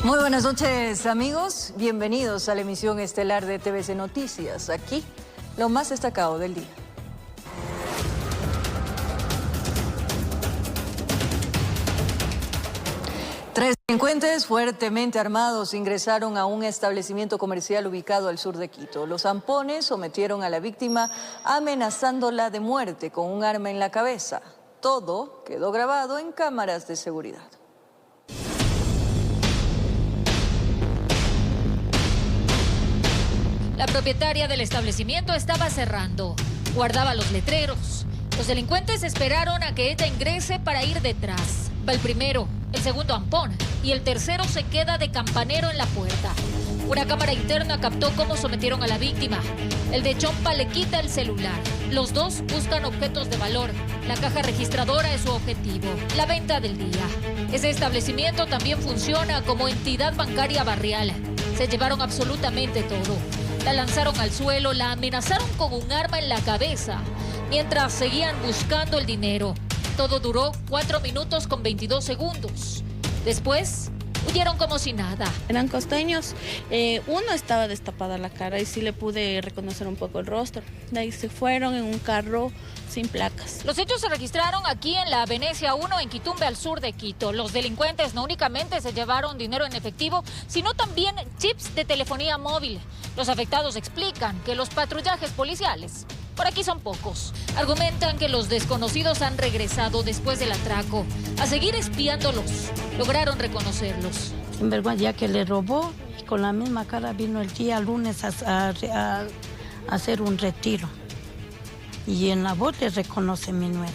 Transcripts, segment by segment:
Muy buenas noches, amigos. Bienvenidos a la emisión estelar de TVC Noticias. Aquí, lo más destacado del día. Tres delincuentes fuertemente armados ingresaron a un establecimiento comercial ubicado al sur de Quito. Los zampones sometieron a la víctima amenazándola de muerte con un arma en la cabeza. Todo quedó grabado en cámaras de seguridad. La propietaria del establecimiento estaba cerrando. Guardaba los letreros. Los delincuentes esperaron a que ella ingrese para ir detrás. Va el primero, el segundo ampón y el tercero se queda de campanero en la puerta. Una cámara interna captó cómo sometieron a la víctima. El de Chompa le quita el celular. Los dos buscan objetos de valor. La caja registradora es su objetivo, la venta del día. Ese establecimiento también funciona como entidad bancaria barrial. Se llevaron absolutamente todo. La lanzaron al suelo, la amenazaron con un arma en la cabeza, mientras seguían buscando el dinero. Todo duró 4 minutos con 22 segundos. Después, huyeron como si nada. Eran costeños. Uno estaba destapada la cara y sí le pude reconocer un poco el rostro. De ahí se fueron en un carro sin placas. Los hechos se registraron aquí en la Venecia 1, en Quitumbe, al sur de Quito. Los delincuentes no únicamente se llevaron dinero en efectivo, sino también chips de telefonía móvil. Los afectados explican que los patrullajes policiales por aquí son pocos. Argumentan que los desconocidos han regresado después del atraco a seguir espiándolos. Lograron reconocerlos. En verdad, ya que le robó, y con la misma cara vino el día lunes a hacer un retiro. Y en la voz le reconoce mi nuera.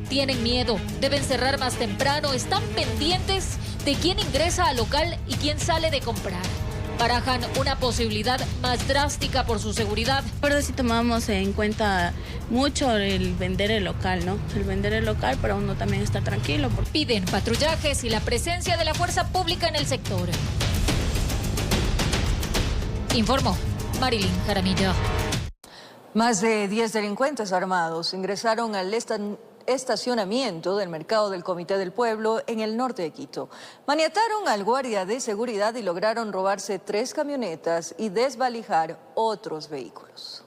Tienen miedo, deben cerrar más temprano, están pendientes de quién ingresa al local y quién sale de comprar. Barajan una posibilidad más drástica por su seguridad. La verdad sí tomamos en cuenta mucho el vender el local, ¿no? El vender el local para uno también estar tranquilo. Piden patrullajes y la presencia de la fuerza pública en el sector. Informó Marilyn Jaramillo. Más de 10 delincuentes armados ingresaron al estacionamiento del mercado del Comité del Pueblo en el norte de Quito. Maniataron al guardia de seguridad y lograron robarse 3 camionetas y desvalijar otros vehículos.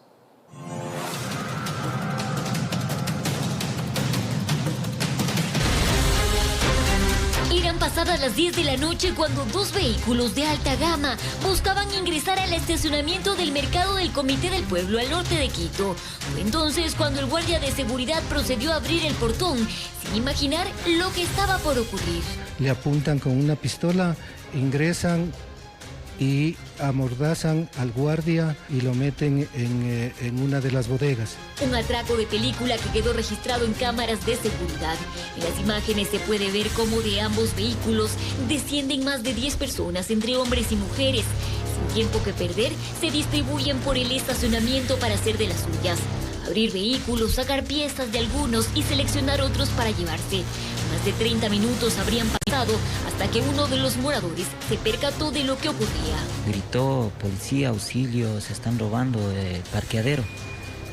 Eran pasadas las 10 de la noche cuando 2 vehículos de alta gama buscaban ingresar al estacionamiento del mercado del Comité del Pueblo al norte de Quito. Fue entonces cuando el guardia de seguridad procedió a abrir el portón sin imaginar lo que estaba por ocurrir. Le apuntan con una pistola, ingresan y amordazan al guardia y lo meten en una de las bodegas. Un atraco de película que quedó registrado en cámaras de seguridad. En las imágenes se puede ver cómo de ambos vehículos descienden más de 10 personas, entre hombres y mujeres. Sin tiempo que perder, se distribuyen por el estacionamiento para hacer de las suyas. Abrir vehículos, sacar piezas de algunos y seleccionar otros para llevarse. Más de 30 minutos habrían pasado hasta que uno de los moradores se percató de lo que ocurría. Gritó: policía, auxilio, se están robando el parqueadero.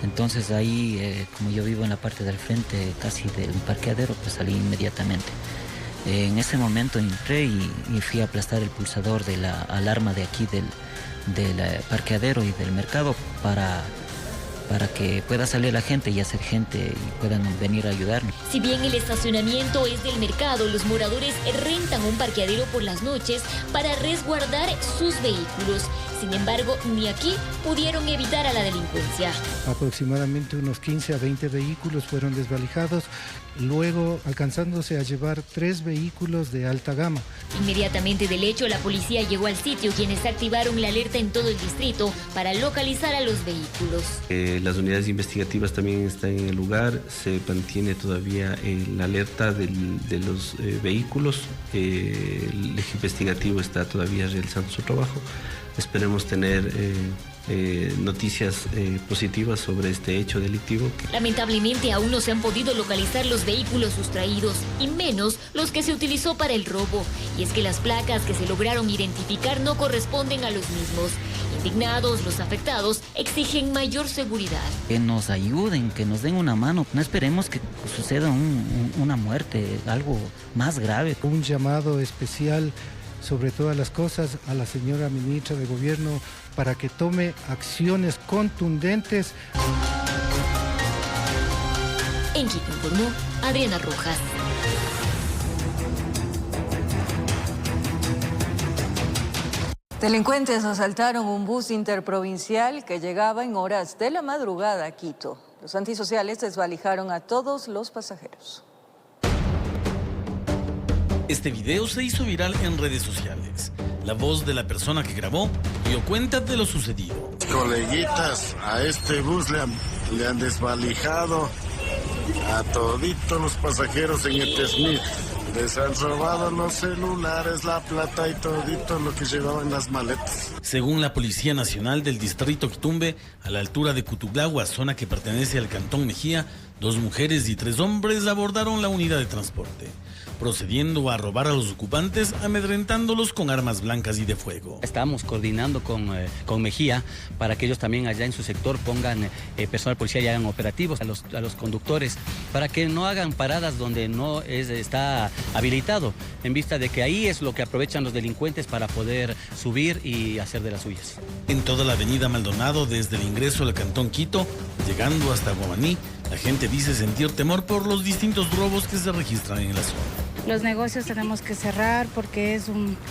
Entonces ahí, como yo vivo en la parte del frente casi del parqueadero, pues salí inmediatamente. En ese momento entré y fui a aplastar el pulsador de la alarma de aquí del parqueadero y del mercado para que pueda salir la gente y hacer gente y puedan venir a ayudarnos. Si bien el estacionamiento es del mercado, los moradores rentan un parqueadero por las noches para resguardar sus vehículos. Sin embargo, ni aquí pudieron evitar a la delincuencia. Aproximadamente unos 15 a 20 vehículos fueron desvalijados, luego alcanzándose a llevar 3 vehículos de alta gama. Inmediatamente del hecho, la policía llegó al sitio, quienes activaron la alerta en todo el distrito para localizar a los vehículos. Las unidades investigativas también están en el lugar, se mantiene todavía la alerta de los vehículos, el eje investigativo está todavía realizando su trabajo. Esperemos tener noticias positivas sobre este hecho delictivo. Lamentablemente aún no se han podido localizar los vehículos sustraídos y menos los que se utilizó para el robo. Y es que las placas que se lograron identificar no corresponden a los mismos. Indignados, los afectados exigen mayor seguridad. Que nos ayuden, que nos den una mano. No esperemos que suceda una muerte, algo más grave. Un llamado especial sobre todas las cosas, a la señora ministra de Gobierno para que tome acciones contundentes. En Quito informó Adriana Rojas. Delincuentes asaltaron un bus interprovincial que llegaba en horas de la madrugada a Quito. Los antisociales desvalijaron a todos los pasajeros. Este video se hizo viral en redes sociales. La voz de la persona que grabó dio cuenta de lo sucedido. Coleguitas, a este bus le han desvalijado a toditos los pasajeros en este Smith. Les han robado los celulares, la plata y todito lo que llevaban en las maletas. Según la Policía Nacional del Distrito Quitumbe, a la altura de Cutuglagua, zona que pertenece al Cantón Mejía, 2 mujeres y 3 hombres abordaron la unidad de transporte, procediendo a robar a los ocupantes, amedrentándolos con armas blancas y de fuego. Estamos coordinando con Mejía para que ellos también allá en su sector pongan personal policial y hagan operativos a los conductores para que no hagan paradas donde no está habilitado, en vista de que ahí es lo que aprovechan los delincuentes para poder subir y hacer de las suyas. En toda la avenida Maldonado, desde el ingreso al Cantón Quito, llegando hasta Guamaní, la gente dice sentir temor por los distintos robos que se registran en la zona. Los negocios tenemos que cerrar porque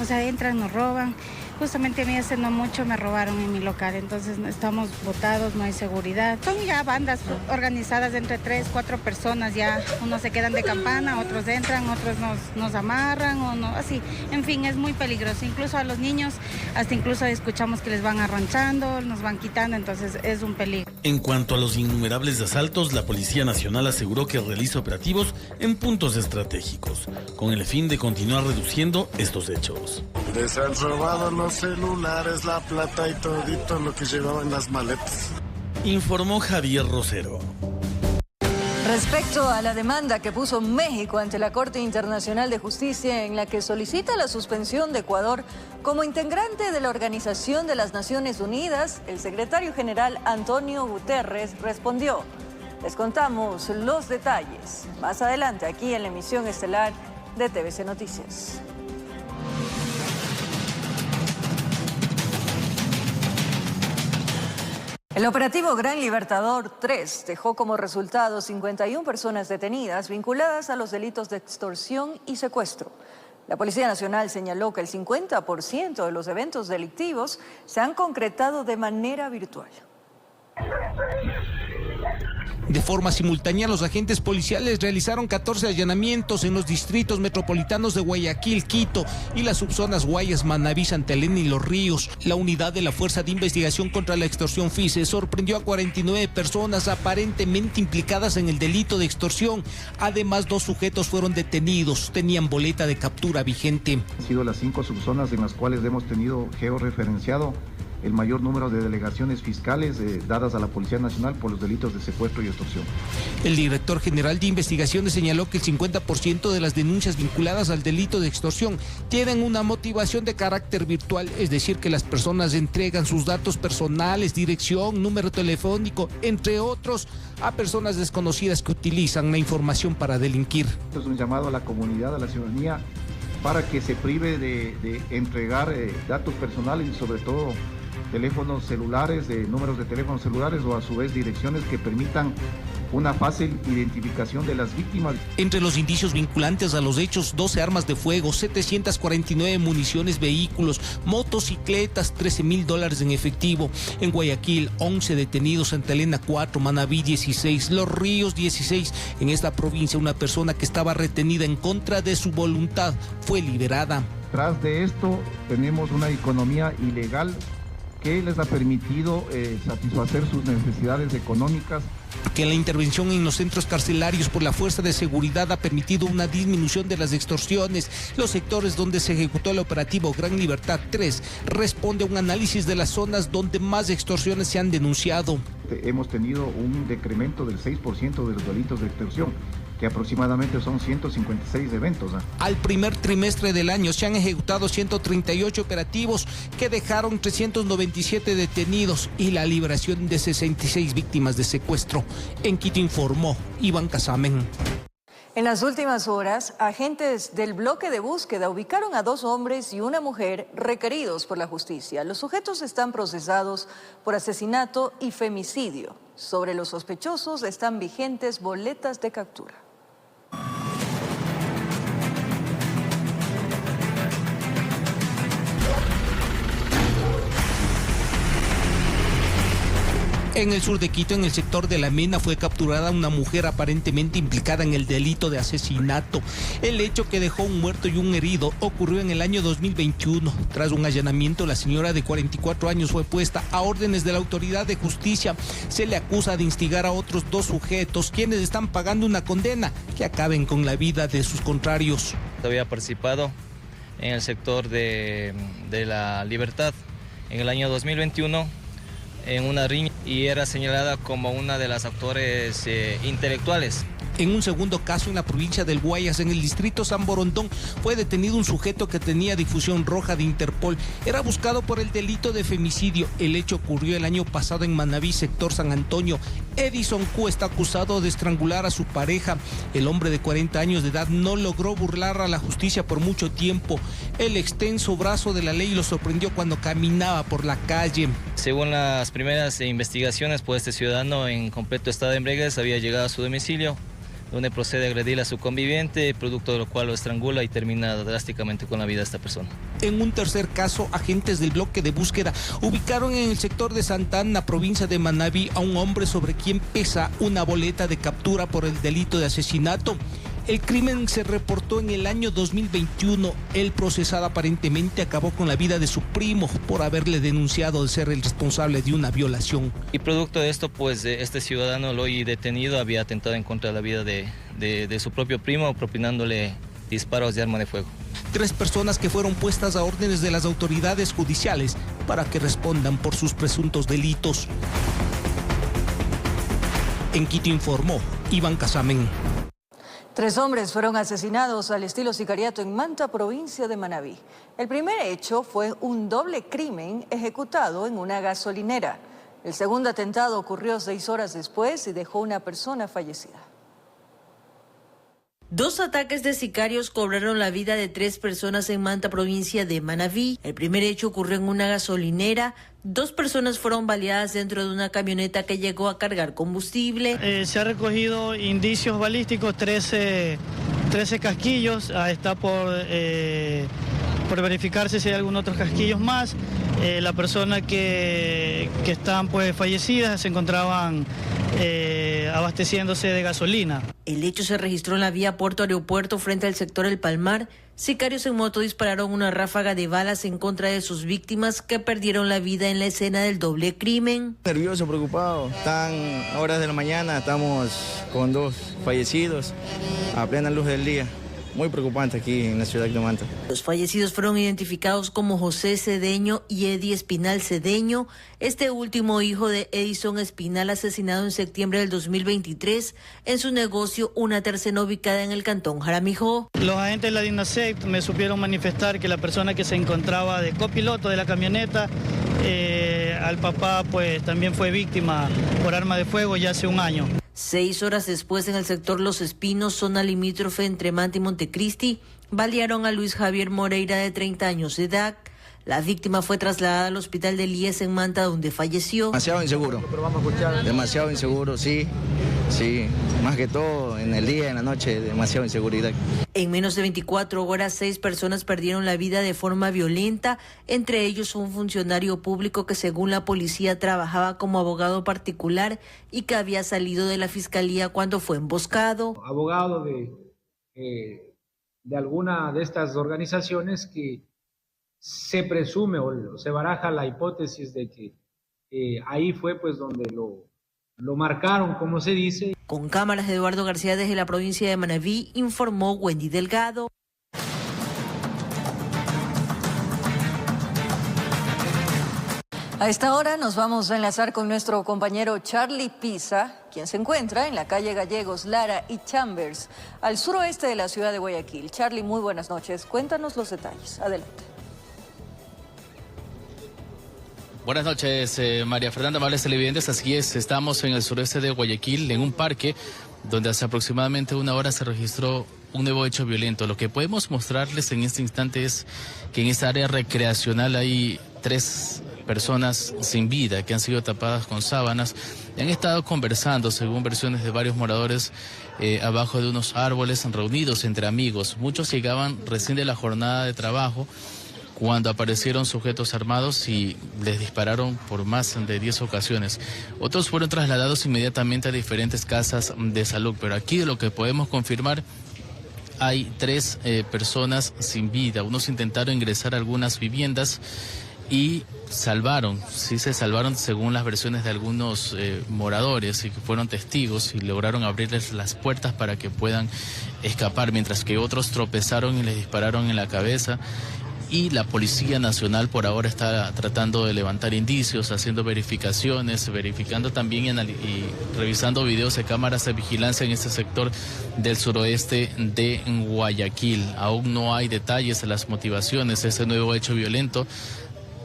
entran, nos roban. Justamente a mí hace no mucho me robaron en mi local, entonces estamos botados, no hay seguridad. Son ya bandas organizadas entre 3, 4 personas, ya unos se quedan de campana, otros entran, otros nos amarran o no, así. En fin, es muy peligroso. Incluso a los niños, hasta incluso escuchamos que les van arranchando, nos van quitando, entonces es un peligro. En cuanto a los innumerables asaltos, la Policía Nacional aseguró que realiza operativos en puntos estratégicos, con el fin de continuar reduciendo estos hechos. Les han robado los celulares, la plata y todito lo que llevaban en las maletas. Informó Javier Rosero. Respecto a la demanda que puso México ante la Corte Internacional de Justicia en la que solicita la suspensión de Ecuador como integrante de la Organización de las Naciones Unidas, el secretario general Antonio Guterres respondió. Les contamos los detalles más adelante aquí en la emisión estelar de TVC Noticias. El operativo Gran Libertador 3 dejó como resultado 51 personas detenidas vinculadas a los delitos de extorsión y secuestro. La Policía Nacional señaló que el 50% de los eventos delictivos se han concretado de manera virtual. De forma simultánea, los agentes policiales realizaron 14 allanamientos en los distritos metropolitanos de Guayaquil, Quito y las subzonas Guayas, Manabí, Santa Elena y Los Ríos. La unidad de la Fuerza de Investigación contra la Extorsión FICE sorprendió a 49 personas aparentemente implicadas en el delito de extorsión. Además, 2 sujetos fueron detenidos, tenían boleta de captura vigente. Han sido las 5 subzonas en las cuales hemos tenido georreferenciado el mayor número de delegaciones fiscales dadas a la Policía Nacional por los delitos de secuestro y extorsión. El director general de investigaciones señaló que el 50% de las denuncias vinculadas al delito de extorsión tienen una motivación de carácter virtual, es decir, que las personas entregan sus datos personales, dirección, número telefónico, entre otros, a personas desconocidas que utilizan la información para delinquir. Esto es un llamado a la comunidad, a la ciudadanía, para que se prive de entregar datos personales y sobre todo teléfonos celulares, números de teléfonos celulares o a su vez direcciones que permitan una fácil identificación de las víctimas. Entre los indicios vinculantes a los hechos, 12 armas de fuego, 749 municiones, vehículos, motocicletas, $13,000 en efectivo. En Guayaquil, 11 detenidos, Santa Elena 4, Manabí 16, Los Ríos 16. En esta provincia, una persona que estaba retenida en contra de su voluntad fue liberada. Tras de esto, tenemos una economía ilegal que les ha permitido satisfacer sus necesidades económicas. Que la intervención en los centros carcelarios por la Fuerza de Seguridad ha permitido una disminución de las extorsiones. Los sectores donde se ejecutó el operativo Gran Libertad 3 responde a un análisis de las zonas donde más extorsiones se han denunciado. Hemos tenido un decremento del 6% de los delitos de extorsión, que aproximadamente son 156 eventos. Al primer trimestre del año se han ejecutado 138 operativos que dejaron 397 detenidos y la liberación de 66 víctimas de secuestro. En Quito informó Iván Casamen. En las últimas horas, agentes del bloque de búsqueda ubicaron a 2 hombres y una mujer requeridos por la justicia. Los sujetos están procesados por asesinato y femicidio. Sobre los sospechosos están vigentes boletas de captura. En el sur de Quito, en el sector de La Mena, fue capturada una mujer aparentemente implicada en el delito de asesinato. El hecho, que dejó un muerto y un herido, ocurrió en el año 2021. Tras un allanamiento, la señora de 44 años fue puesta a órdenes de la autoridad de justicia. Se le acusa de instigar a otros 2 sujetos, quienes están pagando una condena que acaben con la vida de sus contrarios. Había participado en el sector de la Libertad en el año 2021 en una riña y era señalada como una de las actores intelectuales. En un segundo caso, en la provincia del Guayas, en el distrito San Borondón, fue detenido un sujeto que tenía difusión roja de Interpol. Era buscado por el delito de femicidio. El hecho ocurrió el año pasado en Manaví, sector San Antonio. Edison Q está acusado de estrangular a su pareja. El hombre de 40 años de edad no logró burlar a la justicia por mucho tiempo. El extenso brazo de la ley lo sorprendió cuando caminaba por la calle. Según las primeras investigaciones, pues este ciudadano en completo estado de embriaguez había llegado a su domicilio, donde procede a agredir a su conviviente, producto de lo cual lo estrangula y termina drásticamente con la vida de esta persona. En un tercer caso, agentes del bloque de búsqueda ubicaron en el sector de Santa Ana, provincia de Manabí, a un hombre sobre quien pesa una boleta de captura por el delito de asesinato. El crimen se reportó en el año 2021. El procesado aparentemente acabó con la vida de su primo por haberle denunciado de ser el responsable de una violación. Y producto de esto, pues este ciudadano, el hoy detenido, había atentado en contra de la vida de su propio primo, propinándole disparos de arma de fuego. 3 personas que fueron puestas a órdenes de las autoridades judiciales para que respondan por sus presuntos delitos. En Quito informó Iván Casamen. 3 hombres fueron asesinados al estilo sicariato en Manta, provincia de Manabí. El primer hecho fue un doble crimen ejecutado en una gasolinera. El segundo atentado ocurrió 6 horas después y dejó una persona fallecida. 2 ataques de sicarios cobraron la vida de 3 personas en Manta, provincia de Manabí. El primer hecho ocurrió en una gasolinera. 2 personas fueron baleadas dentro de una camioneta que llegó a cargar combustible. Se ha recogido indicios balísticos, 13 casquillos. Está por verificarse si hay algún otros casquillos más. La persona que están pues fallecidas se encontraban abasteciéndose de gasolina. El hecho se registró en la vía Puerto Aeropuerto frente al sector El Palmar. Sicarios en moto dispararon una ráfaga de balas en contra de sus víctimas, que perdieron la vida en la escena del doble crimen. Nervioso, preocupado. Están horas de la mañana, estamos con 2 fallecidos a plena luz del día. Muy preocupante aquí en la ciudad de Manta. Los fallecidos fueron identificados como José Cedeño y Eddie Espinal Cedeño, este último hijo de Edison Espinal, asesinado en septiembre del 2023 en su negocio Una Tercena, ubicada en el cantón Jaramijó. Los agentes de la DINASEC me supieron manifestar que la persona que se encontraba de copiloto de la camioneta, al papá pues también fue víctima por arma de fuego ya hace un año. 6 horas después, en el sector Los Espinos, zona limítrofe entre Manta y Montecristi, balearon a Luis Javier Moreira, de 30 años de edad. La víctima fue trasladada al hospital de Elías en Manta, donde falleció. Demasiado inseguro, sí, más que todo en el día y en la noche, demasiada inseguridad. En menos de 24 horas, 6 personas perdieron la vida de forma violenta, entre ellos un funcionario público que, según la policía, trabajaba como abogado particular y que había salido de la fiscalía cuando fue emboscado. Abogado de alguna de estas organizaciones que se presume o se baraja la hipótesis de que ahí fue pues donde lo marcaron, como se dice. Con cámaras de Eduardo García desde la provincia de Manabí, informó Wendy Delgado. A esta hora nos vamos a enlazar con nuestro compañero Charlie Pisa, quien se encuentra en la calle Gallegos, Lara y Chambers, al suroeste de la ciudad de Guayaquil. Charlie, muy buenas noches. Cuéntanos los detalles. Adelante. Buenas noches, María Fernanda, amables televidentes. Así es, estamos en el sureste de Guayaquil, en un parque donde hace aproximadamente una hora se registró un nuevo hecho violento. Lo que podemos mostrarles en este instante es que en esta área recreacional hay 3 personas sin vida que han sido tapadas con sábanas y han estado conversando, según versiones de varios moradores, abajo de unos árboles, reunidos entre amigos. Muchos llegaban recién de la jornada de trabajo cuando aparecieron sujetos armados y les dispararon por más de 10 ocasiones. Otros fueron trasladados inmediatamente a diferentes casas de salud, pero aquí de lo que podemos confirmar, hay 3 personas sin vida. Unos intentaron ingresar a algunas viviendas y sí se salvaron según las versiones de algunos moradores y que fueron testigos y lograron abrirles las puertas para que puedan escapar, mientras que otros tropezaron y les dispararon en la cabeza. Y la Policía Nacional por ahora está tratando de levantar indicios, haciendo verificaciones, verificando también y revisando videos de cámaras de vigilancia en este sector del suroeste de Guayaquil. Aún no hay detalles de las motivaciones de ese nuevo hecho violento,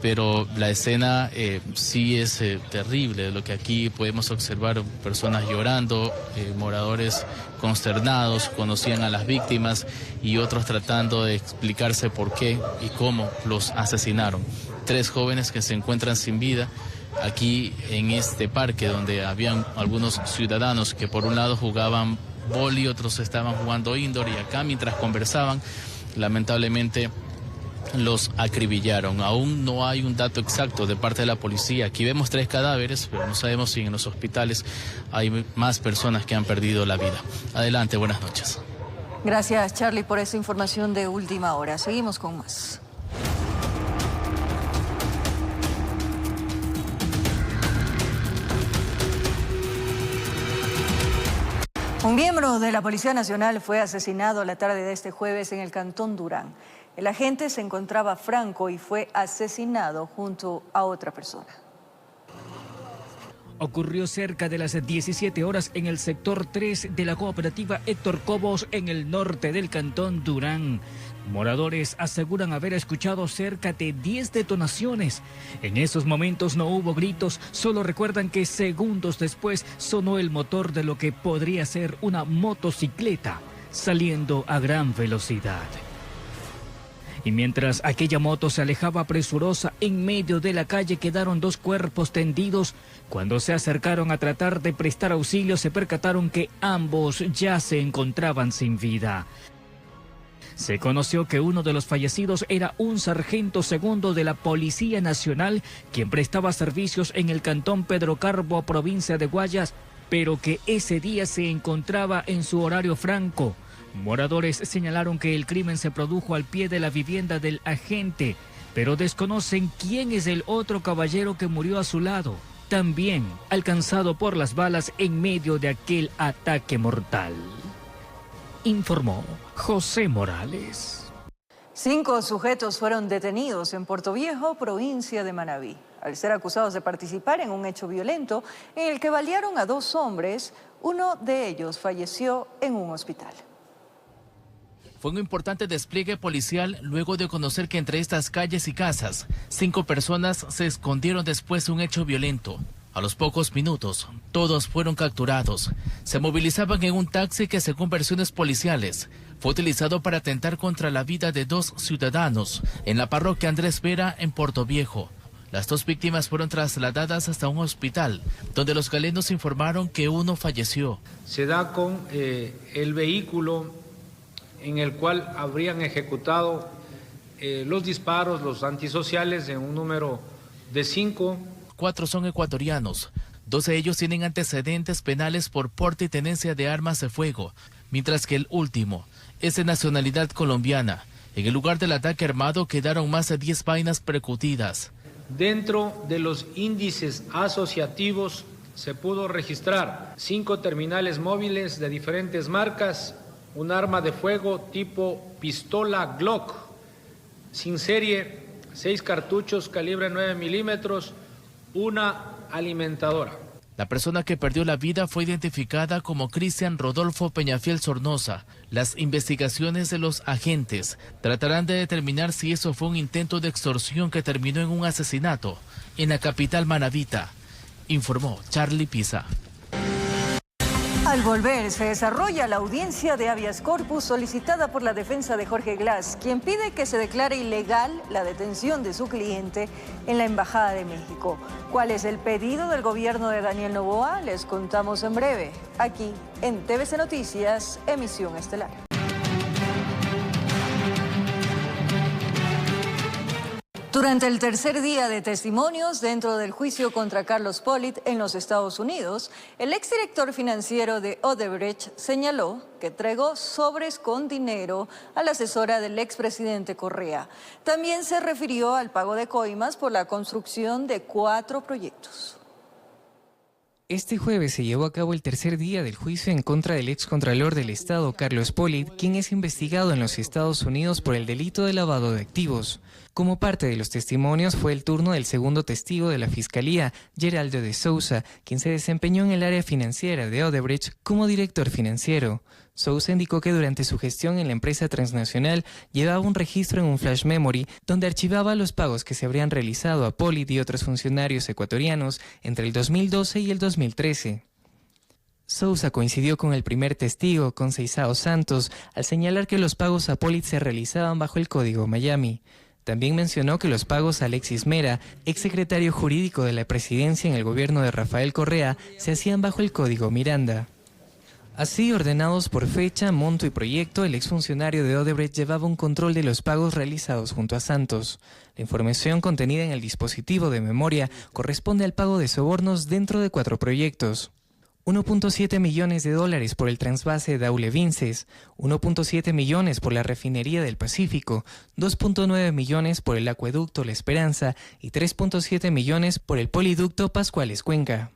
pero la escena sí es terrible. Lo que aquí podemos observar, personas llorando, moradores consternados, conocían a las víctimas y otros tratando de explicarse por qué y cómo los asesinaron. 3 jóvenes que se encuentran sin vida aquí en este parque, donde habían algunos ciudadanos que por un lado jugaban vóley, otros estaban jugando indoor, y acá mientras conversaban, lamentablemente los acribillaron. Aún no hay un dato exacto de parte de la policía. Aquí vemos 3 cadáveres, pero no sabemos si en los hospitales hay más personas que han perdido la vida. Adelante, buenas noches. Gracias, Charlie, por esa información de última hora. Seguimos con más. Un miembro de la Policía Nacional fue asesinado la tarde de este jueves en el Cantón Durán. El agente se encontraba franco y fue asesinado junto a otra persona. Ocurrió cerca de las 17 horas en el sector 3 de la cooperativa Héctor Cobos, en el norte del Cantón Durán. Moradores aseguran haber escuchado cerca de 10 detonaciones. En esos momentos no hubo gritos, solo recuerdan que segundos después sonó el motor de lo que podría ser una motocicleta saliendo a gran velocidad. Y mientras aquella moto se alejaba presurosa en medio de la calle, quedaron 2 cuerpos tendidos. Cuando se acercaron a tratar de prestar auxilio, se percataron que ambos ya se encontraban sin vida. Se conoció que uno de los fallecidos era un sargento segundo de la Policía Nacional, quien prestaba servicios en el Cantón Pedro Carbo, provincia de Guayas, pero que ese día se encontraba en su horario franco. Moradores señalaron que el crimen se produjo al pie de la vivienda del agente, pero desconocen quién es el otro caballero que murió a su lado, también alcanzado por las balas en medio de aquel ataque mortal. Informó José Morales. 5 sujetos fueron detenidos en Portoviejo, provincia de Manabí, al ser acusados de participar en un hecho violento en el que balearon a 2 hombres. Uno de ellos falleció en un hospital. Fue un importante despliegue policial luego de conocer que entre estas calles y casas, 5 personas se escondieron después de un hecho violento. A los pocos minutos, todos fueron capturados. Se movilizaban en un taxi que, según versiones policiales, fue utilizado para atentar contra la vida de 2 ciudadanos en la parroquia Andrés Vera, en Portoviejo. Las 2 víctimas fueron trasladadas hasta un hospital, donde los galenos informaron que uno falleció. Se da con el vehículo en el cual habrían ejecutado los disparos, los antisociales, en un número de 5. 4 son ecuatorianos. 2 de ellos tienen antecedentes penales por porte y tenencia de armas de fuego, mientras que el último es de nacionalidad colombiana. En el lugar del ataque armado quedaron más de 10 vainas percutidas. Dentro de los índices asociativos se pudo registrar 5 terminales móviles de diferentes marcas, un arma de fuego tipo pistola Glock, sin serie, 6 cartuchos calibre 9 milímetros, una alimentadora. La persona que perdió la vida fue identificada como Cristian Rodolfo Peñafiel Sornosa. Las investigaciones de los agentes tratarán de determinar si eso fue un intento de extorsión que terminó en un asesinato en la capital manabita, informó Charlie Pisa. Al volver, se desarrolla la audiencia de habeas corpus solicitada por la defensa de Jorge Glass, quien pide que se declare ilegal la detención de su cliente en la Embajada de México. ¿Cuál es el pedido del gobierno de Daniel Noboa? Les contamos en breve, aquí en TVC Noticias, emisión estelar. Durante el tercer día de testimonios dentro del juicio contra Carlos Pollitt en los Estados Unidos, el exdirector financiero de Odebrecht señaló que entregó sobres con dinero a la asesora del expresidente Correa. También se refirió al pago de coimas por la construcción de 4 proyectos. Este jueves se llevó a cabo el tercer día del juicio en contra del excontralor del Estado, Carlos Pollitt, quien es investigado en los Estados Unidos por el delito de lavado de activos. Como parte de los testimonios fue el turno del segundo testigo de la Fiscalía, Geraldo de Souza, quien se desempeñó en el área financiera de Odebrecht como director financiero. Souza indicó que durante su gestión en la empresa transnacional llevaba un registro en un flash memory donde archivaba los pagos que se habrían realizado a Pollitt y otros funcionarios ecuatorianos entre el 2012 y el 2013. Souza coincidió con el primer testigo, Conceizao Santos, al señalar que los pagos a Pollitt se realizaban bajo el Código Miami. También mencionó que los pagos a Alexis Mera, exsecretario jurídico de la presidencia en el gobierno de Rafael Correa, se hacían bajo el Código Miranda. Así, ordenados por fecha, monto y proyecto, el exfuncionario de Odebrecht llevaba un control de los pagos realizados junto a Santos. La información contenida en el dispositivo de memoria corresponde al pago de sobornos dentro de 4 proyectos. 1.7 millones de dólares por el transvase Daule Vinces, 1.7 millones por la refinería del Pacífico, 2.9 millones por el acueducto La Esperanza y 3.7 millones por el poliducto Pascuales Cuenca.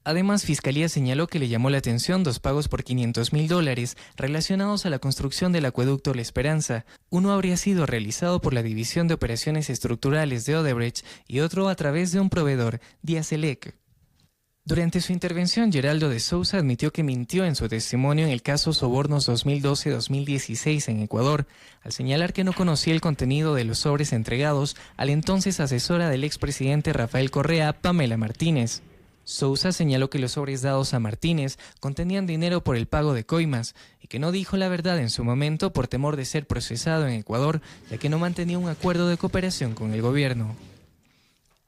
Además, Fiscalía señaló que le llamó la atención 2 pagos por $500,000 relacionados a la construcción del acueducto La Esperanza. Uno habría sido realizado por la División de Operaciones Estructurales de Odebrecht y otro a través de un proveedor, Diaselec. Durante su intervención, Geraldo de Souza admitió que mintió en su testimonio en el caso Sobornos 2012-2016 en Ecuador, al señalar que no conocía el contenido de los sobres entregados a la entonces asesora del expresidente Rafael Correa, Pamela Martínez. Souza señaló que los sobres dados a Martínez contenían dinero por el pago de coimas y que no dijo la verdad en su momento por temor de ser procesado en Ecuador, ya que no mantenía un acuerdo de cooperación con el gobierno.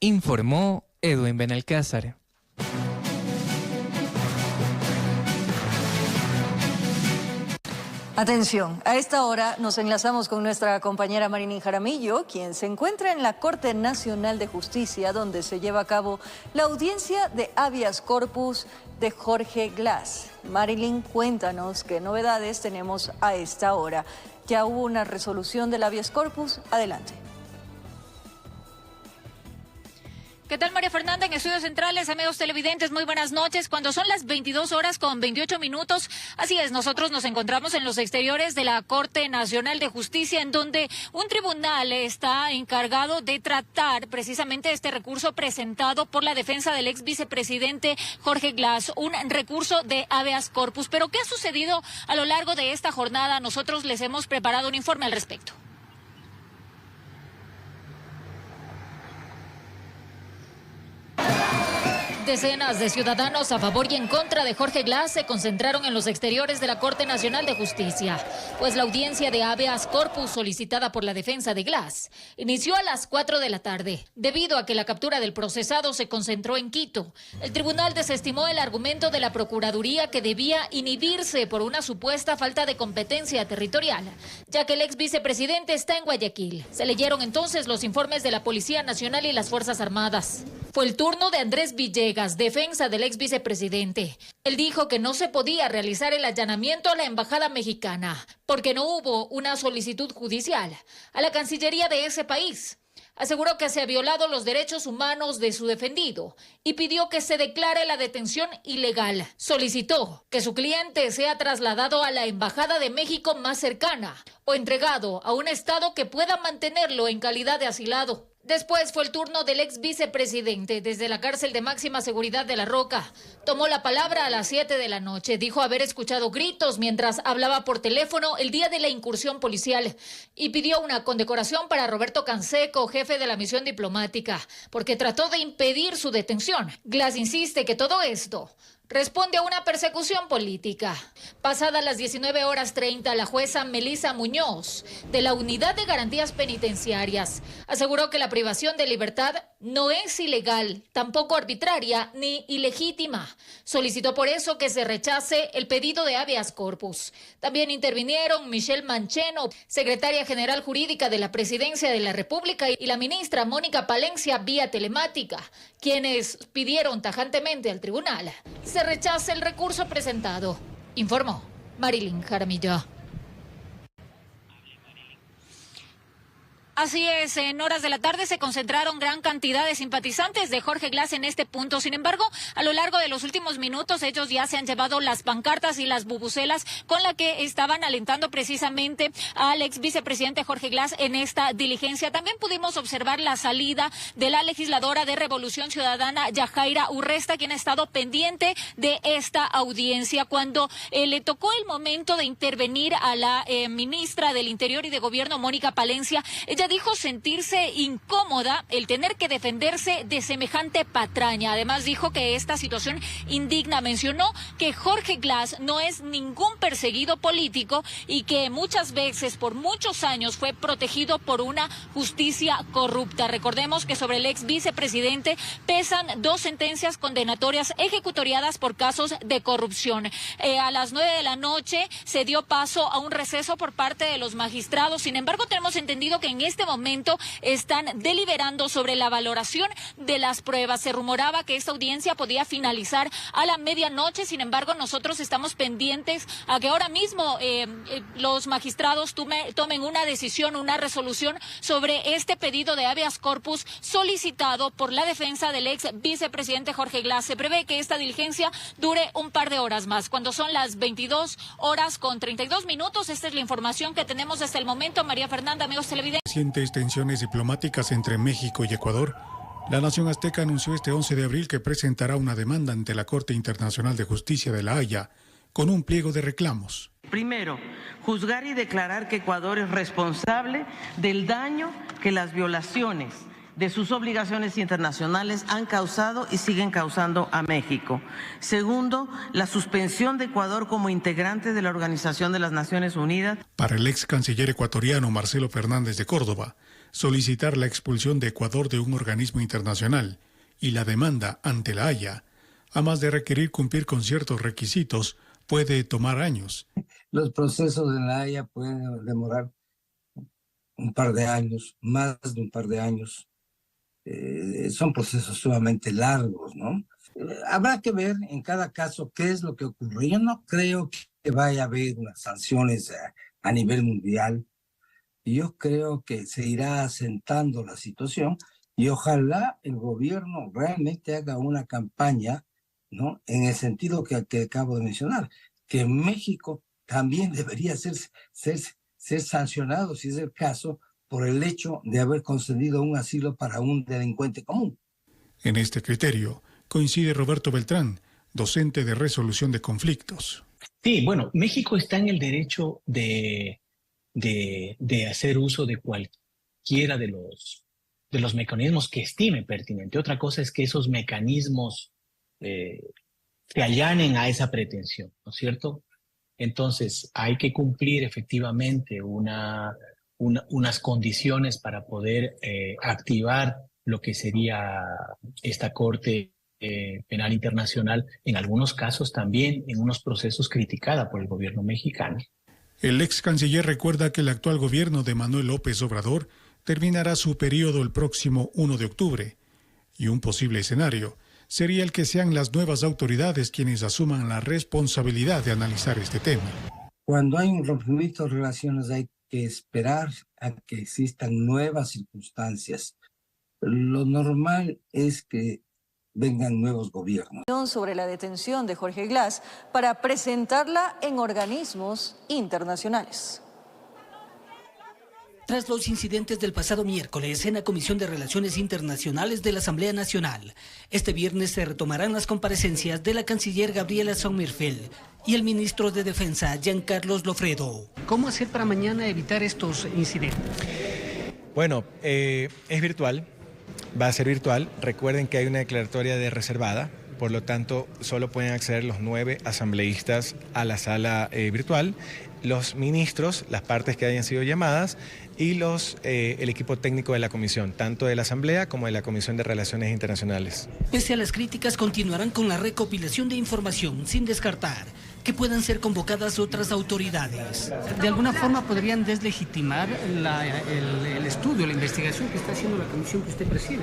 Informó Edwin Benalcázar. Atención, a esta hora nos enlazamos con nuestra compañera Marilyn Jaramillo, quien se encuentra en la Corte Nacional de Justicia, donde se lleva a cabo la audiencia de habeas corpus de Jorge Glass. Marilyn, cuéntanos qué novedades tenemos a esta hora. ¿Ya hubo una resolución del habeas corpus? Adelante. ¿Qué tal, María Fernanda? En Estudios Centrales, amigos televidentes, muy buenas noches. Cuando son las 22:28, así es, nosotros nos encontramos en los exteriores de la Corte Nacional de Justicia, en donde un tribunal está encargado de tratar precisamente este recurso presentado por la defensa del ex vicepresidente Jorge Glass, un recurso de habeas corpus. Pero, ¿qué ha sucedido a lo largo de esta jornada? Nosotros les hemos preparado un informe al respecto. Decenas de ciudadanos a favor y en contra de Jorge Glass se concentraron en los exteriores de la Corte Nacional de Justicia, pues la audiencia de habeas corpus solicitada por la defensa de Glass inició a las 4 de la tarde. Debido a que la captura del procesado se concentró en Quito, el tribunal desestimó el argumento de la Procuraduría que debía inhibirse por una supuesta falta de competencia territorial, ya que el ex vicepresidente está en Guayaquil. Se leyeron entonces los informes de la Policía Nacional y las Fuerzas Armadas. Fue el turno de Andrés Villegas, defensa del ex vicepresidente. Él dijo que no se podía realizar el allanamiento a la embajada mexicana porque no hubo una solicitud judicial a la Cancillería de ese país. Aseguró que se ha violado los derechos humanos de su defendido y pidió que se declare la detención ilegal. Solicitó que su cliente sea trasladado a la embajada de México más cercana o entregado a un estado que pueda mantenerlo en calidad de asilado. Después fue el turno del ex vicepresidente desde la cárcel de máxima seguridad de La Roca. Tomó la palabra a las 7 de la noche. Dijo haber escuchado gritos mientras hablaba por teléfono el día de la incursión policial y pidió una condecoración para Roberto Canseco, jefe de la misión diplomática, porque trató de impedir su detención. Glass insiste que todo esto responde a una persecución política. Pasadas las 19:30, la jueza Melissa Muñoz, de la Unidad de Garantías Penitenciarias, aseguró que la privación de libertad no es ilegal, tampoco arbitraria ni ilegítima. Solicitó por eso que se rechace el pedido de habeas corpus. También intervinieron Michelle Mancheno, secretaria general jurídica de la Presidencia de la República, y la ministra Mónica Palencia vía telemática, quienes pidieron tajantemente al tribunal se rechace el recurso presentado, informó Marilyn Jaramillo. Así es, en horas de la tarde se concentraron gran cantidad de simpatizantes de Jorge Glass en este punto. Sin embargo, a lo largo de los últimos minutos, ellos ya se han llevado las pancartas y las bubucelas con la que estaban alentando precisamente al ex vicepresidente Jorge Glass en esta diligencia. También pudimos observar la salida de la legisladora de Revolución Ciudadana, Yajaira Urresta, quien ha estado pendiente de esta audiencia. Cuando le tocó el momento de intervenir a la ministra del Interior y de Gobierno, Mónica Palencia, ella dijo sentirse incómoda el tener que defenderse de semejante patraña. Además dijo que esta situación indigna. Mencionó que Jorge Glass no es ningún perseguido político y que muchas veces, por muchos años, fue protegido por una justicia corrupta. Recordemos que sobre el ex vicepresidente pesan 2 sentencias condenatorias ejecutoriadas por casos de corrupción. A las 9 de la noche se dio paso a un receso por parte de los magistrados. Sin embargo, tenemos entendido que en este momento están deliberando sobre la valoración de las pruebas. Se rumoraba que esta audiencia podía finalizar a la medianoche. Sin embargo, nosotros estamos pendientes a que ahora mismo los magistrados tomen una decisión, una resolución sobre este pedido de habeas corpus solicitado por la defensa del ex vicepresidente Jorge Glass. Se prevé que esta diligencia dure un par de horas más. Cuando son las 22:32, esta es la información que tenemos hasta el momento. María Fernanda, amigos televidentes. Recientes tensiones diplomáticas entre México y Ecuador, la nación azteca anunció este 11 de abril que presentará una demanda ante la Corte Internacional de Justicia de La Haya con un pliego de reclamos. Primero, juzgar y declarar que Ecuador es responsable del daño que las violaciones de sus obligaciones internacionales han causado y siguen causando a México. Segundo, la suspensión de Ecuador como integrante de la Organización de las Naciones Unidas. Para el ex canciller ecuatoriano Marcelo Fernández de Córdoba, solicitar la expulsión de Ecuador de un organismo internacional y la demanda ante La Haya, a más de requerir cumplir con ciertos requisitos, puede tomar años. Los procesos en La Haya pueden demorar un par de años, más de un par de años. Son procesos sumamente largos, ¿no? Habrá que ver en cada caso qué es lo que ocurre. Yo no creo que vaya a haber unas sanciones a nivel mundial. Yo creo que se irá asentando la situación y ojalá el gobierno realmente haga una campaña, ¿no? En el sentido que acabo de mencionar, que México también debería ser sancionado, si es el caso, por el hecho de haber concedido un asilo para un delincuente común. En este criterio coincide Roberto Beltrán, docente de resolución de conflictos. Sí, bueno, México está en el derecho de hacer uso de cualquiera de los mecanismos que estime pertinente. Otra cosa es que esos mecanismos se allanen a esa pretensión, ¿no es cierto? Entonces, hay que cumplir efectivamente unas condiciones para poder activar lo que sería esta Corte Penal Internacional, en algunos casos también en unos procesos criticada por el gobierno mexicano. El ex canciller recuerda que el actual gobierno de Manuel López Obrador terminará su periodo el próximo 1 de octubre y un posible escenario sería el que sean las nuevas autoridades quienes asuman la responsabilidad de analizar este tema. Cuando hay un rompimiento de relaciones hay que esperar a que existan nuevas circunstancias. Lo normal es que vengan nuevos gobiernos. Sobre la detención de Jorge Glass para presentarla en organismos internacionales. Tras los incidentes del pasado miércoles en la Comisión de Relaciones Internacionales de la Asamblea Nacional, este viernes se retomarán las comparecencias de la canciller Gabriela Sommerfeld y el ministro de Defensa, Giancarlo Lofredo. ¿Cómo hacer para mañana evitar estos incidentes? Bueno, es virtual, va a ser virtual. Recuerden que hay una declaratoria de reservada Por lo tanto, solo pueden acceder los 9 asambleístas a la sala virtual, los ministros, las partes que hayan sido llamadas y el equipo técnico de la comisión, tanto de la Asamblea como de la Comisión de Relaciones Internacionales. Pese a las críticas, continuarán con la recopilación de información sin descartar que puedan ser convocadas otras autoridades. De alguna forma podrían deslegitimar el estudio, la investigación que está haciendo la comisión que usted preside.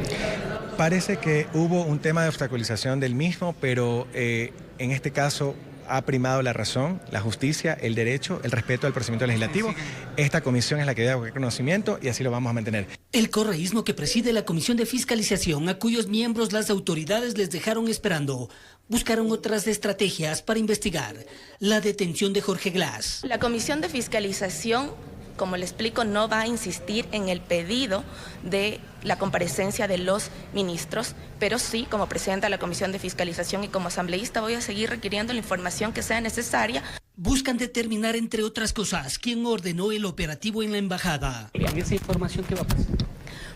Parece que hubo un tema de obstaculización del mismo, pero en este caso ha primado la razón, la justicia, el derecho, el respeto al procedimiento legislativo. Esta comisión es la que debe dar conocimiento y así lo vamos a mantener. El correísmo que preside la Comisión de Fiscalización, a cuyos miembros las autoridades les dejaron esperando, buscaron otras estrategias para investigar la detención de Jorge Glass. La Comisión de Fiscalización, como le explico, no va a insistir en el pedido de la comparecencia de los ministros, pero sí, como presidenta de la Comisión de Fiscalización y como asambleísta, voy a seguir requiriendo la información que sea necesaria. Buscan determinar, entre otras cosas, quién ordenó el operativo en la embajada. ¿Y esa información qué va a pasar?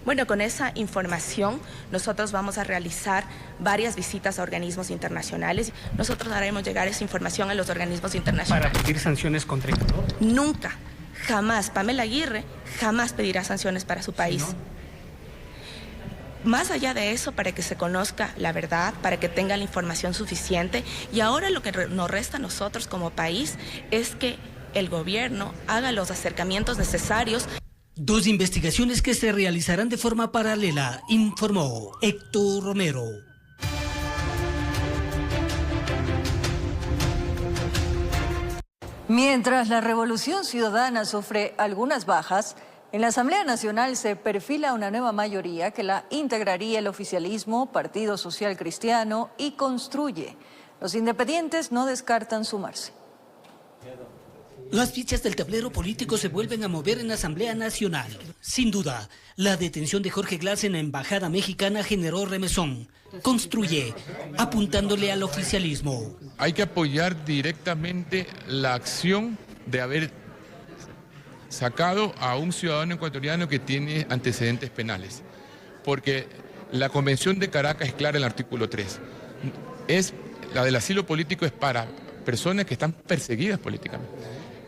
Bueno, con esa información nosotros vamos a realizar varias visitas a organismos internacionales. Nosotros haremos llegar esa información a los organismos internacionales. ¿Para pedir sanciones contra Ecuador? Nunca, jamás. Pamela Aguirre jamás pedirá sanciones para su país. Más allá de eso, para que se conozca la verdad, para que tenga la información suficiente. Y ahora lo que nos resta a nosotros como país es que el gobierno haga los acercamientos necesarios. 2 investigaciones que se realizarán de forma paralela, informó Héctor Romero. Mientras la Revolución Ciudadana sufre algunas bajas, en la Asamblea Nacional se perfila una nueva mayoría que la integraría el oficialismo, Partido Social Cristiano y Construye. Los independientes no descartan sumarse. Las fichas del tablero político se vuelven a mover en la Asamblea Nacional. Sin duda, la detención de Jorge Glass en la Embajada Mexicana generó remesón. Construye, apuntándole al oficialismo. Hay que apoyar directamente la acción de haber sacado a un ciudadano ecuatoriano que tiene antecedentes penales. Porque la Convención de Caracas es clara en el artículo 3. La del asilo político es para personas que están perseguidas políticamente.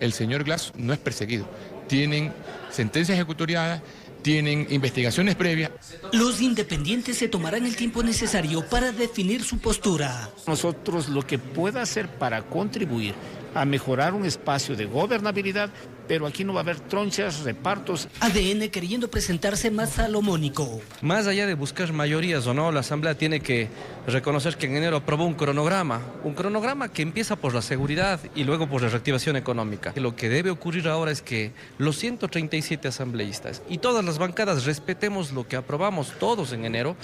El señor Glass no es perseguido. Tienen sentencias ejecutoriadas, tienen investigaciones previas. Los independientes se tomarán el tiempo necesario para definir su postura. Nosotros lo que pueda hacer para contribuir a mejorar un espacio de gobernabilidad, pero aquí no va a haber tronchas, repartos. ADN queriendo presentarse más salomónico. Más allá de buscar mayorías o no, la Asamblea tiene que reconocer que en enero aprobó un cronograma que empieza por la seguridad y luego por la reactivación económica. Lo que debe ocurrir ahora es que los 137 asambleístas y todas las bancadas respetemos lo que aprobamos todos en enero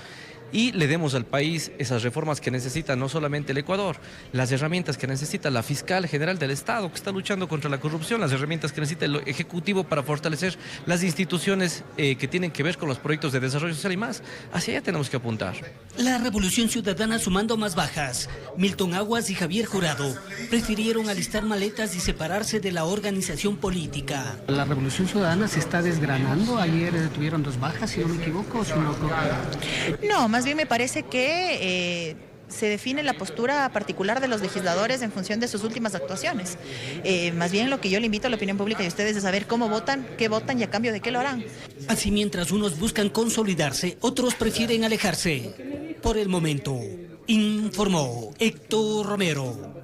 y le demos al país esas reformas que necesita no solamente el Ecuador, las herramientas que necesita la fiscal general del Estado, que está luchando contra la corrupción, las herramientas que necesita el Ejecutivo para fortalecer las instituciones que tienen que ver con los proyectos de desarrollo social y más. Hacia allá tenemos que apuntar. La Revolución Ciudadana sumando más bajas. Milton Aguas y Javier Jurado prefirieron alistar maletas y separarse de la organización política. La Revolución Ciudadana se está desgranando. Ayer tuvieron 2 bajas, si no me equivoco. No, más bien me parece que se define la postura particular de los legisladores en función de sus últimas actuaciones. Más bien lo que yo le invito a la opinión pública y a ustedes es saber cómo votan, qué votan y a cambio de qué lo harán. Así, mientras unos buscan consolidarse, otros prefieren alejarse. Por el momento, informó Héctor Romero.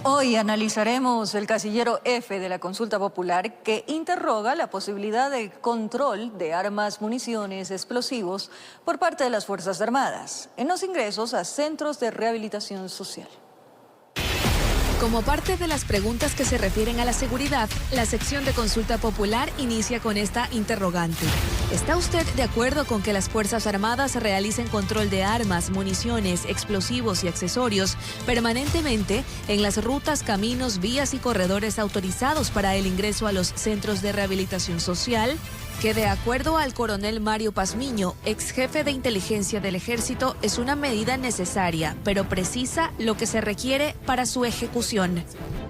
Hoy analizaremos el casillero F de la consulta popular que interroga la posibilidad de control de armas, municiones, explosivos por parte de las Fuerzas Armadas en los ingresos a centros de rehabilitación social. Como parte de las preguntas que se refieren a la seguridad, la sección de consulta popular inicia con esta interrogante. ¿Está usted de acuerdo con que las Fuerzas Armadas realicen control de armas, municiones, explosivos y accesorios permanentemente en las rutas, caminos, vías y corredores autorizados para el ingreso a los centros de rehabilitación social? Que de acuerdo al coronel Mario Pazmiño, ex jefe de inteligencia del Ejército, es una medida necesaria, pero precisa lo que se requiere para su ejecución.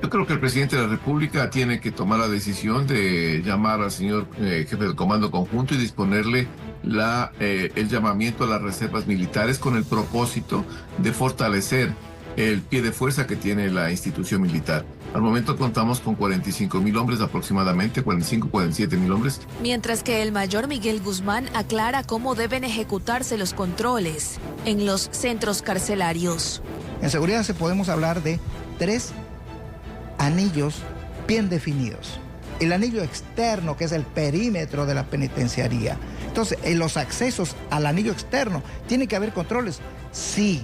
Yo creo que el presidente de la República tiene que tomar la decisión de llamar al señor jefe del Comando Conjunto y disponerle el llamamiento a las reservas militares con el propósito de fortalecer el pie de fuerza que tiene la institución militar. Al momento contamos con 45.000 hombres aproximadamente, 47.000 hombres. Mientras que el mayor Miguel Guzmán aclara cómo deben ejecutarse los controles en los centros carcelarios. En seguridad podemos hablar de 3 anillos bien definidos. El anillo externo, que es el perímetro de la penitenciaría. Entonces, en los accesos al anillo externo, ¿tiene que haber controles? Sí.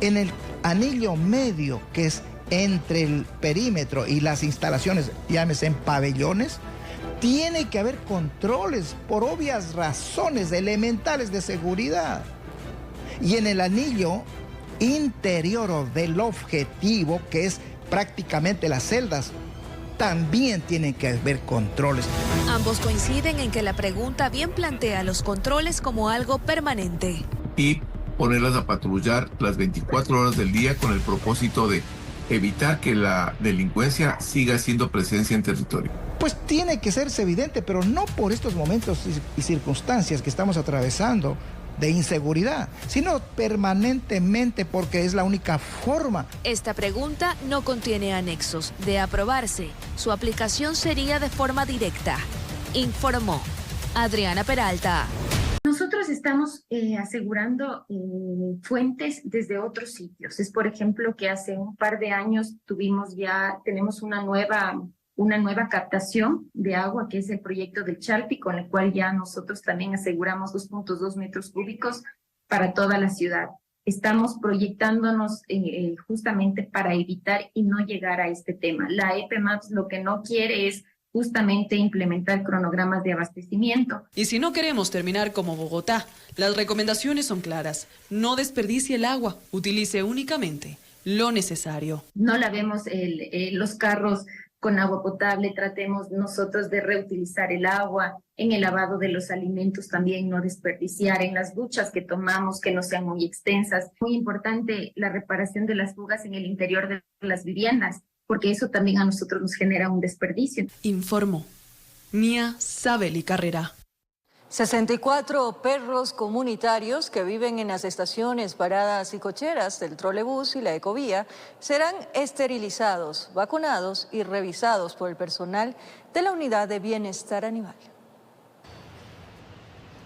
En el anillo medio, que es entre el perímetro y las instalaciones, llámese en pabellones, tiene que haber controles por obvias razones elementales de seguridad. Y en el anillo interior o del objetivo, que es prácticamente las celdas, también tienen que haber controles. Ambos coinciden en que la pregunta bien plantea los controles como algo permanente. Y ponerlas a patrullar las 24 horas del día con el propósito de evitar que la delincuencia siga haciendo presencia en territorio. Pues tiene que serse evidente, pero no por estos momentos y circunstancias que estamos atravesando de inseguridad, sino permanentemente, porque es la única forma. Esta pregunta no contiene anexos. De aprobarse, su aplicación sería de forma directa, informó Adriana Peralta. Nosotros estamos asegurando fuentes desde otros sitios. Es, por ejemplo, que hace un par de años tenemos una nueva captación de agua, que es el proyecto del Chalpi, con el cual ya nosotros también aseguramos 2.2 metros cúbicos para toda la ciudad. Estamos proyectándonos justamente para evitar y no llegar a este tema. La EPMAPS lo que no quiere es justamente implementar cronogramas de abastecimiento. Y si no queremos terminar como Bogotá, las recomendaciones son claras. No desperdicie el agua, utilice únicamente lo necesario. No lavemos los carros con agua potable, tratemos nosotros de reutilizar el agua, en el lavado de los alimentos también no desperdiciar, en las duchas que tomamos que no sean muy extensas. Muy importante la reparación de las fugas en el interior de las viviendas, porque eso también a nosotros nos genera un desperdicio. Informó Mía Sabeli Carrera. 64 perros comunitarios que viven en las estaciones, paradas y cocheras del trolebús y la ecovía serán esterilizados, vacunados y revisados por el personal de la Unidad de Bienestar Animal.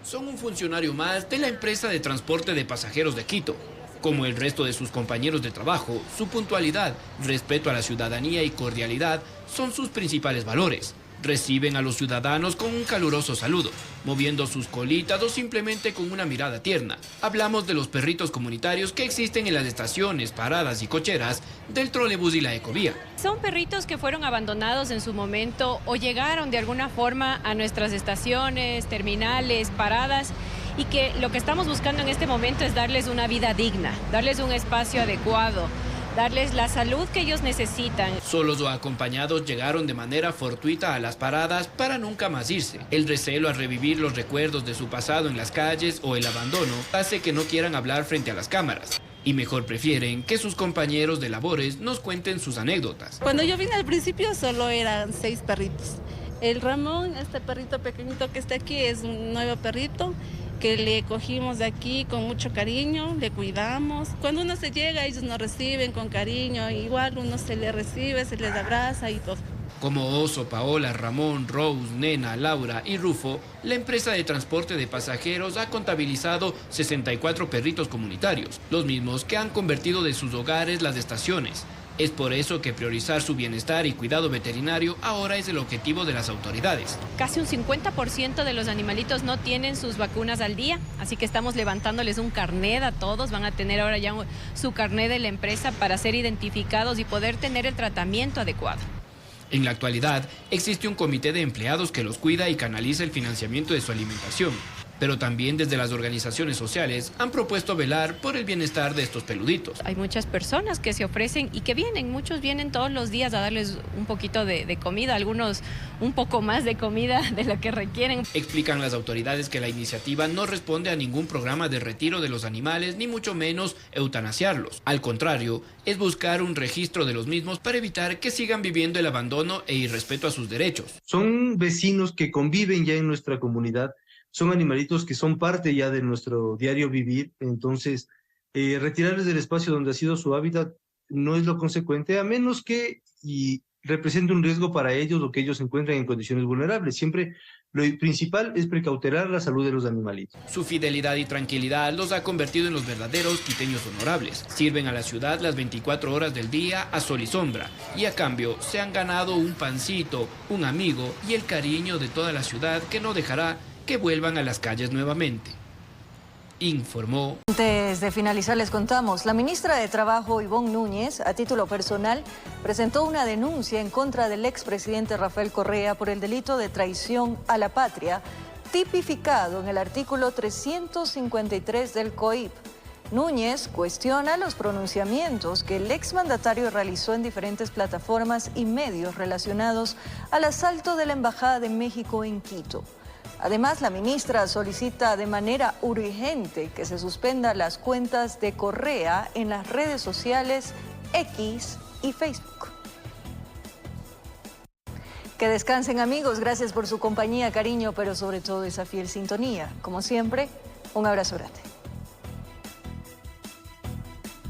Son un funcionario más de la empresa de transporte de pasajeros de Quito. Como el resto de sus compañeros de trabajo, su puntualidad, respeto a la ciudadanía y cordialidad son sus principales valores. Reciben a los ciudadanos con un caluroso saludo, moviendo sus colitas o simplemente con una mirada tierna. Hablamos de los perritos comunitarios que existen en las estaciones, paradas y cocheras del trolebús y la ecovía. Son perritos que fueron abandonados en su momento o llegaron de alguna forma a nuestras estaciones, terminales, paradas, y que lo que estamos buscando en este momento es darles una vida digna, darles un espacio adecuado, darles la salud que ellos necesitan. Solos o acompañados llegaron de manera fortuita a las paradas para nunca más irse. El recelo a revivir los recuerdos de su pasado en las calles o el abandono hace que no quieran hablar frente a las cámaras. Y mejor prefieren que sus compañeros de labores nos cuenten sus anécdotas. Cuando yo vine al principio solo eran 6 perritos. El Ramón, este perrito pequeñito que está aquí, es un nuevo perrito que le cogimos de aquí con mucho cariño, le cuidamos. Cuando uno se llega, ellos nos reciben con cariño, igual uno se les recibe, se les abraza y todo. Como Oso, Paola, Ramón, Rose, Nena, Laura y Rufo, la empresa de transporte de pasajeros ha contabilizado 64 perritos comunitarios, los mismos que han convertido de sus hogares las estaciones. Es por eso que priorizar su bienestar y cuidado veterinario ahora es el objetivo de las autoridades. Casi un 50% de los animalitos no tienen sus vacunas al día, así que estamos levantándoles un carnet a todos. Van a tener ahora ya su carnet de la empresa para ser identificados y poder tener el tratamiento adecuado. En la actualidad, existe un comité de empleados que los cuida y canaliza el financiamiento de su alimentación. Pero también desde las organizaciones sociales han propuesto velar por el bienestar de estos peluditos. Hay muchas personas que se ofrecen y que vienen, muchos vienen todos los días a darles un poquito de comida, algunos un poco más de comida de lo que requieren. Explican las autoridades que la iniciativa no responde a ningún programa de retiro de los animales, ni mucho menos eutanasiarlos. Al contrario, es buscar un registro de los mismos para evitar que sigan viviendo el abandono e irrespeto a sus derechos. Son vecinos que conviven ya en nuestra comunidad. son animalitos que son parte ya de nuestro diario vivir, entonces retirarles del espacio donde ha sido su hábitat no es lo consecuente, a menos que represente un riesgo para ellos o que ellos se encuentren en condiciones vulnerables. Siempre lo principal es precautelar la salud de los animalitos. Su fidelidad y tranquilidad los ha convertido en los verdaderos quiteños honorables. Sirven a la ciudad las 24 horas del día a sol y sombra, y a cambio se han ganado un pancito, un amigo y el cariño de toda la ciudad, que no dejará que vuelvan a las calles nuevamente. Informó. Antes de finalizar les contamos, la ministra de Trabajo Ivonne Núñez, a título personal, presentó una denuncia en contra del expresidente Rafael Correa por el delito de traición a la patria, tipificado en el artículo 353 del COIP. Núñez cuestiona los pronunciamientos que el exmandatario realizó en diferentes plataformas y medios relacionados al asalto de la Embajada de México en Quito. Además, la ministra solicita de manera urgente que se suspendan las cuentas de Correa en las redes sociales X y Facebook. Que descansen, amigos. Gracias por su compañía, cariño, pero sobre todo esa fiel sintonía. Como siempre, un abrazo grande.